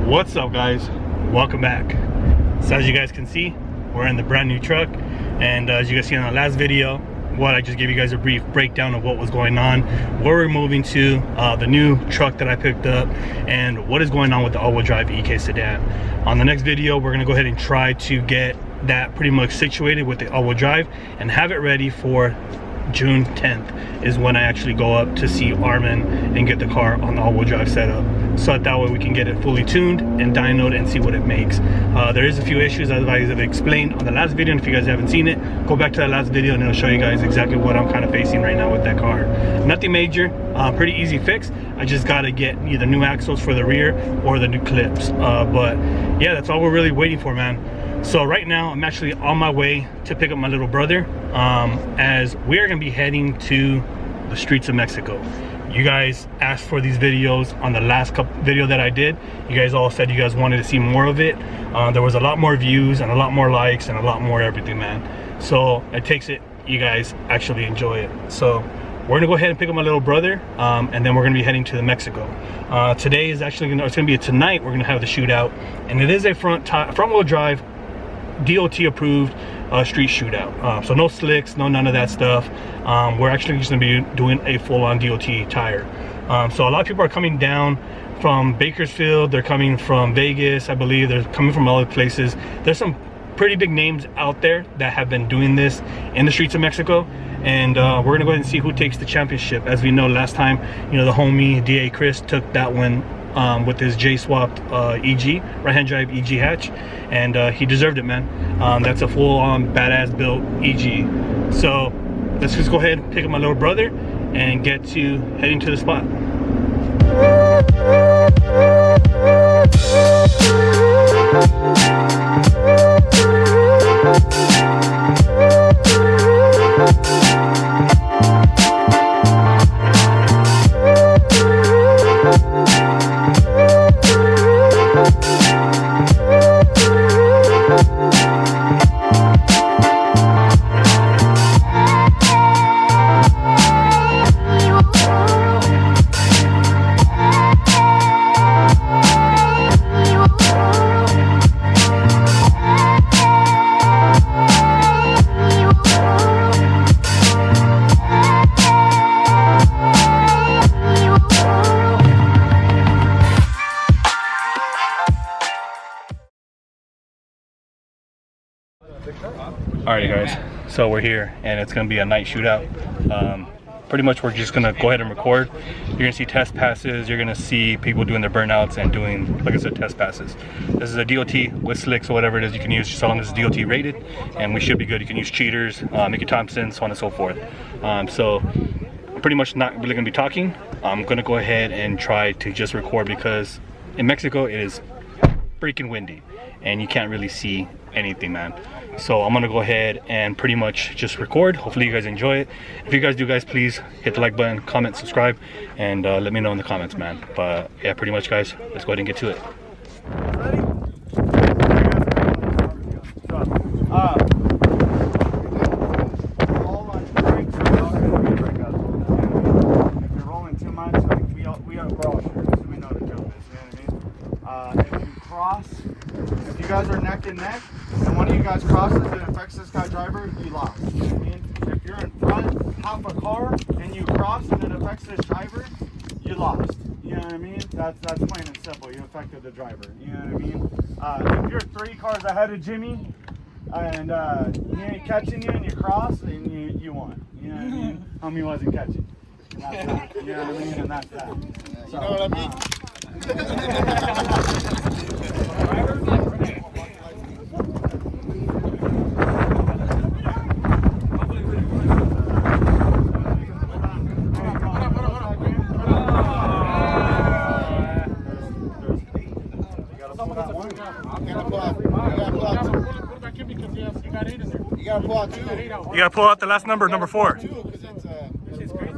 What's up, guys? Welcome back. So as you guys can see, we're in the brand new truck, and as you guys see in the last video, I just gave you guys a brief breakdown of what was going on, where we're moving to, the new truck that I picked up, and what is going on with the all-wheel drive EK sedan. On the next video, we're gonna go ahead and try to get that pretty much situated with the all-wheel drive and have it ready for June 10th is when I actually go up to see Armin and get the car on the all-wheel drive setup, so that way we can get it fully tuned and dynoed and see what it makes. There is a few issues as I have explained on the last video, and if you guys haven't seen it, go back to that last video and it'll show you guys exactly what I'm kind of facing right now with that car. Nothing major, pretty easy fix. I just got to get either new axles for the rear or the new clips, but yeah, that's all we're really waiting for, man. So right now I'm actually on my way to pick up my little brother, as we are going to be heading to the streets of Mexico. You guys asked for these videos on the last video that I did. You guys all said you guys wanted to see more of it. There was a lot more views and a lot more likes and a lot more everything, man. So it takes it, you guys actually enjoy it. So we're gonna go ahead and pick up my little brother, and then we're gonna be heading to Mexico. Today is actually it's gonna be tonight. We're gonna have the shootout, and it is a front wheel drive, DOT approved street shootout. So no slicks, no none of that stuff. We're actually just gonna be doing a full-on DOT tire. So a lot of people are coming down from Bakersfield, they're coming from Vegas, I believe, they're coming from other places. There's some pretty big names out there that have been doing this in the streets of Mexico, and we're gonna go ahead and see who takes the championship. As we know, last time, you know, the homie DA Chris took that one with his J-swapped EG, right-hand drive EG hatch, and he deserved it, man. That's a full-on badass built EG. So let's just go ahead and pick up my little brother and get to heading to the spot. Alrighty, guys, so we're here and it's gonna be a night shootout. Pretty much we're just gonna go ahead and record. You're gonna see test passes, you're gonna see people doing their burnouts and doing, like I said, test passes. This is a DOT with slicks or whatever it is you can use, just so long as it's DOT rated, and we should be good. You can use cheaters, Mickey Thompson, so on and so forth. So I'm pretty much not really gonna be talking. I'm gonna go ahead and try to just record, because in Mexico it is freaking windy and you can't really see anything, man. So I'm gonna go ahead and pretty much just record. Hopefully you guys enjoy it. If you guys do, guys, please hit the like button, comment, subscribe, and let me know in the comments, man. But yeah, pretty much, guys, let's go ahead and get to it. Ready? All on brakes are not going to be brake up. If you're rolling too much, like we're all sure, so we know the jump is, you know what I mean? If you cross, if you guys are neck and neck, and one of you guys crosses and affects this guy driver, you lost. You know what I mean? If you're in front, half a car, and you cross and it affects this driver, you lost. You know what I mean? That's plain and simple. You affected the driver. You know what I mean? If you're 3 cars ahead of Jimmy, and he ain't catching you, and you cross, and you won. You know what I mean? Homie wasn't catching. And that's that. You know what I mean? And that's that. So, you know what I mean? You gotta pull out 2. You gotta pull out the last number, number 4. 2, because it's crazy.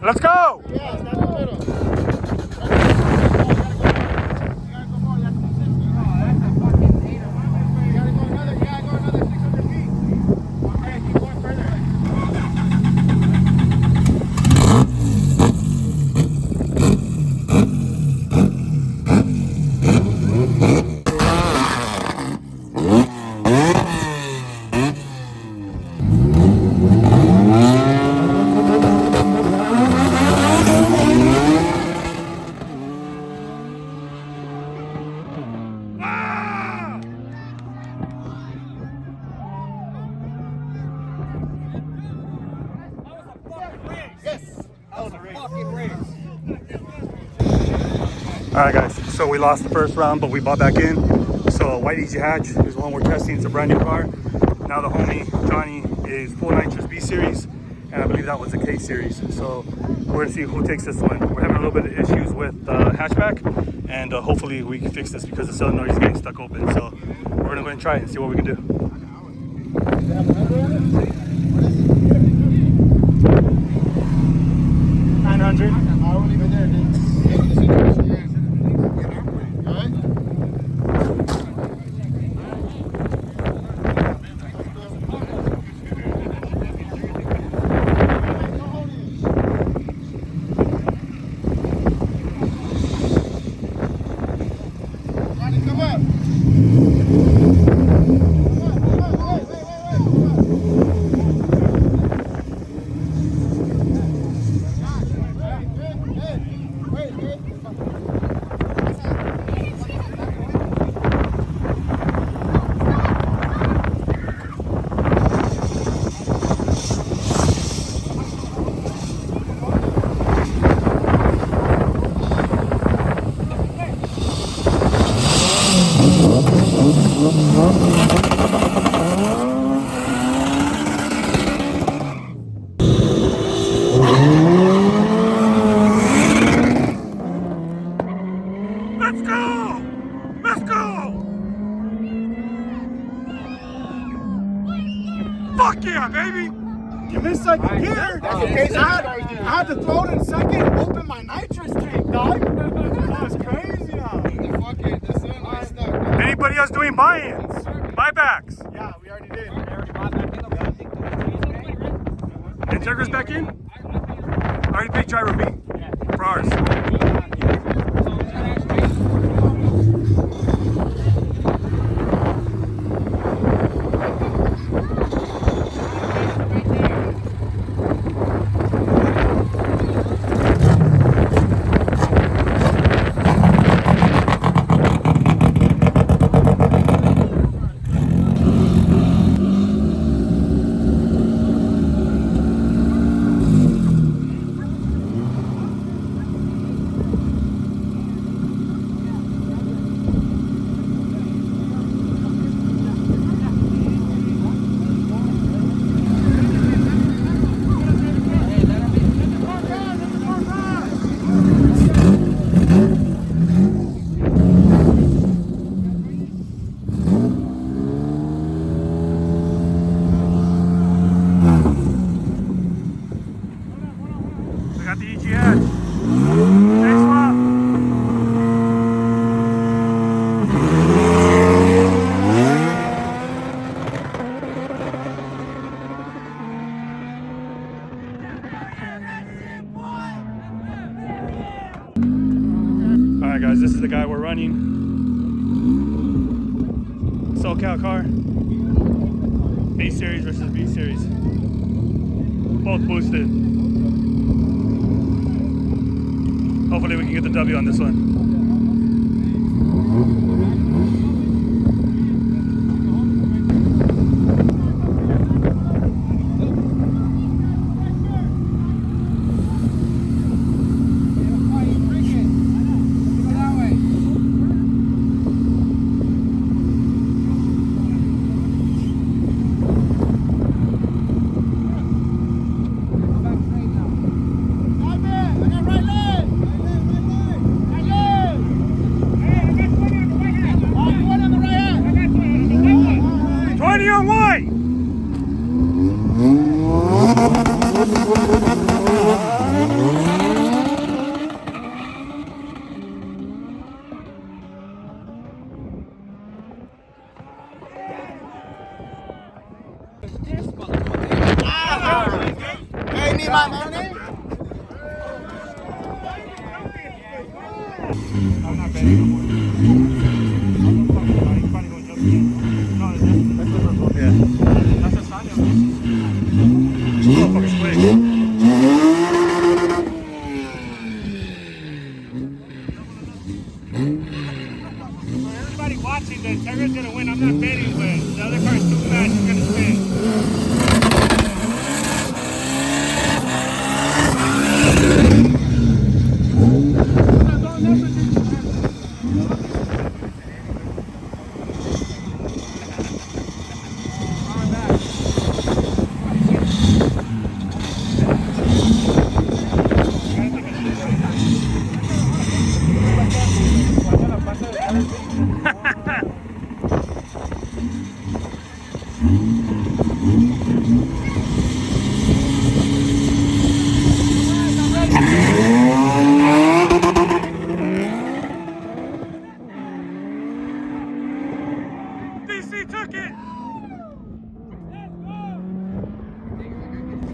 Let's go! Yeah, it's not the middle. Alright guys, so we lost the first round, but we bought back in. So White Easy Hatch is the one we're testing. It's a brand new car. Now the homie, Johnny, is full nitrous B series, and I believe that was the K series. So we're gonna see who takes this one. We're having a little bit of issues with the hatchback, and hopefully we can fix this because the solenoid is getting stuck open. So we're gonna go ahead and try it and see what we can do. 900. I won't even there, dude. Let's go! Let's go! Fuck yeah, baby! You missed second gear. That's okay. I had to throw it in second and open my nitrous tank, dog. That's crazy now. The solenoid's stuck. Anybody else doing buy-ins? Buybacks? Yeah, we already did. Integra's back in? I already paid driver B for ours. Alright guys, this is the guy we're running. SoCal car. A series versus B series. Both boosted. Hopefully we can get the W on this one. Hey, need my money? I'm not betting no more. That's a sign of Motherfucker's quick. Everybody watching this, Tiger's gonna win. I'm not betting, but the other car is too fast. He's gonna spin.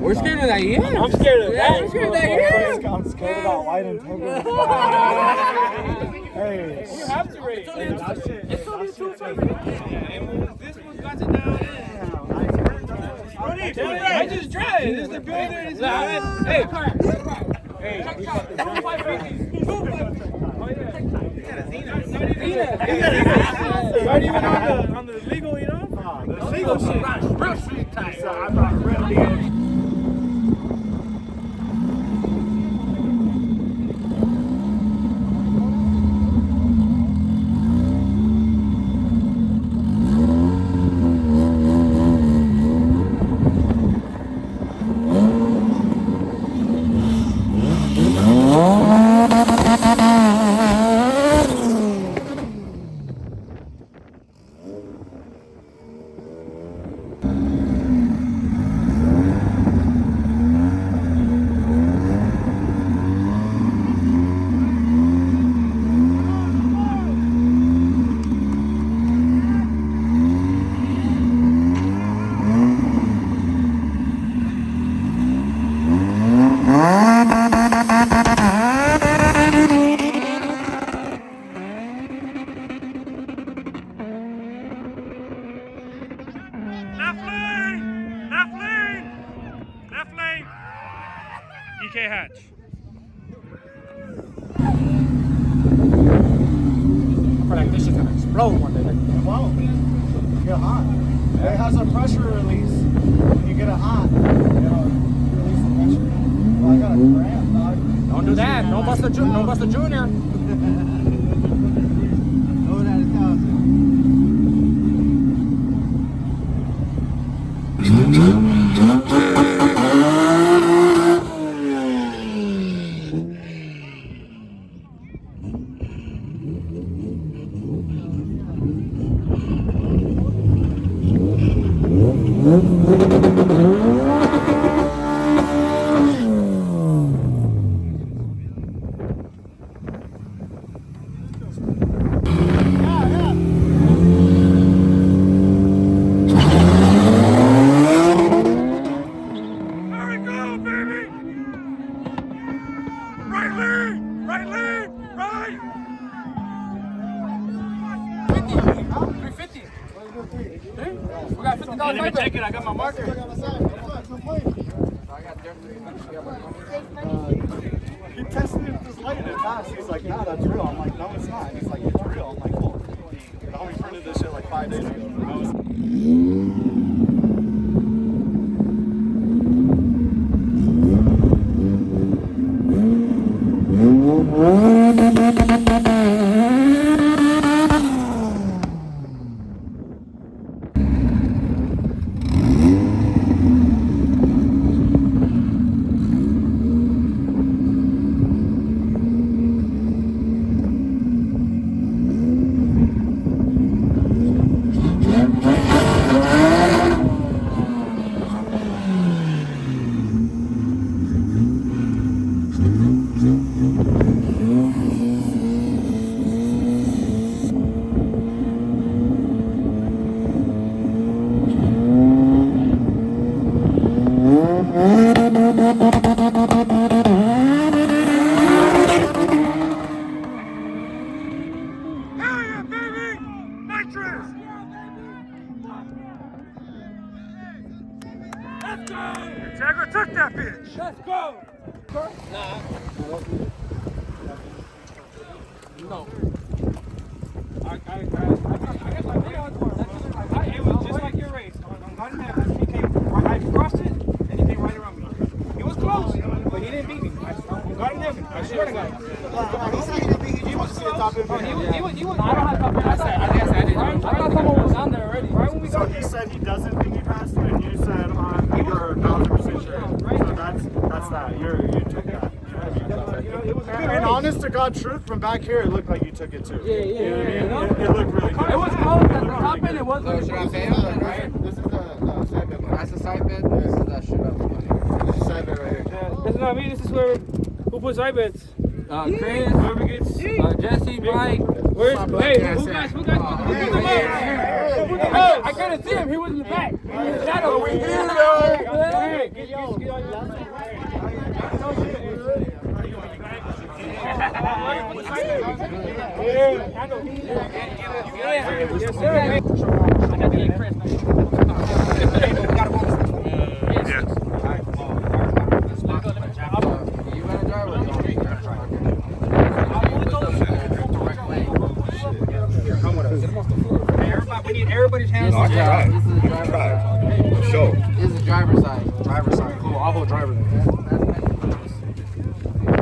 We're scared of that, yeah. I'm scared of that. I'm scared of that, yeah. I'm scared of that white integrity. Hey, You have to race. It's only 250. This one's got to down. I just tried. This is the builder. Hey. Hey. Not even on the legal, you know? The legal shit. Real street tight. So I'm not really. EK hatch. I feel like this shit's gonna explode one day. It won't. You get hot. It has a pressure release. When you get it hot, it'll release the pressure. Well, I got a cramp, dog. Don't do that. No Buster Junior. Oh, that is 1,000. Didn't even take it. I got my marker. He tested it with his light and it passed. He's like, nah, that's real. I'm like, no, it's not. He's like, it's real. I'm like, cool. The homie printed this shit like 5 days ago. Jagger took that bitch. Let's go. No. I guess it was just like your race. On God in heaven, he came right, I crossed it, and he came right around me. He was close, but he didn't beat me. On God in heaven, I swear to God. He said he didn't beat you. He was top end. He was. I don't have top end. I thought someone was down there already. Right when we got So he said he doesn't think he passed it, and you said you're 1,000% sure. So that's that. You took that. And honest to God truth, from back here, it looked like you took it too. Yeah. You know what I mean? It looked really good. It was close at the top end. It was. So should I pay him, right? This is the side bed. That's the side bed. This is that shit up. This is side bed right here. This is not me. This is where who puts side beds. Chris, Whoever gets. Jesse, Mike. Where's who guys? Who put them up? I couldn't see him. He was in the back. He was in the shadow. We here though. We need everybody's hands. This is the driver. Show. This is the driver's side. Driver's side. Cool. I'll hold driver then.